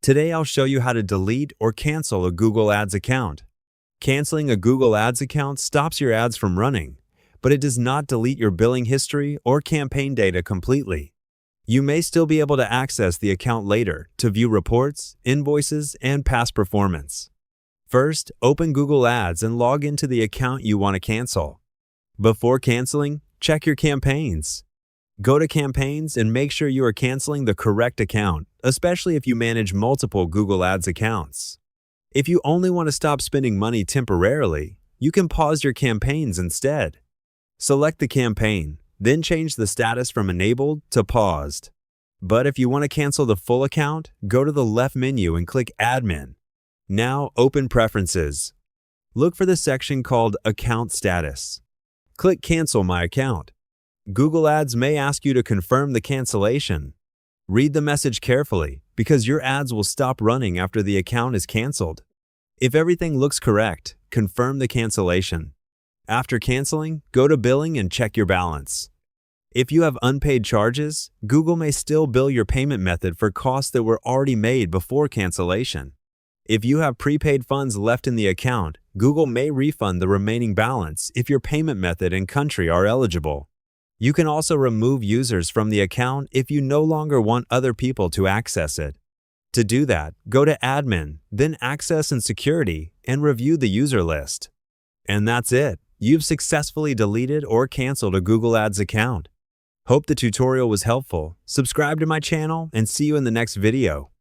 Today I'll show you how to delete or cancel a Google Ads account. Canceling a Google Ads account stops your ads from running, but it does not delete your billing history or campaign data completely. You may still be able to access the account later to view reports, invoices, and past performance. First, open Google Ads and log into the account you want to cancel. Before canceling, check your campaigns. Go to Campaigns and make sure you are canceling the correct account, especially if you manage multiple Google Ads accounts. If you only want to stop spending money temporarily, you can pause your campaigns instead. Select the campaign, then change the status from enabled to paused. But if you want to cancel the full account, go to the left menu and click Admin. Now open Preferences. Look for the section called Account Status. Click Cancel My Account. Google Ads may ask you to confirm the cancellation. Read the message carefully because your ads will stop running after the account is canceled. If everything looks correct, confirm the cancellation. After canceling, go to Billing and check your balance. If you have unpaid charges, Google may still bill your payment method for costs that were already made before cancellation. If you have prepaid funds left in the account, Google may refund the remaining balance if your payment method and country are eligible. You can also remove users from the account if you no longer want other people to access it. To do that, go to Admin, then Access and Security, and review the user list. And that's it. You've successfully deleted or canceled a Google Ads account. Hope the tutorial was helpful. Subscribe to my channel and see you in the next video.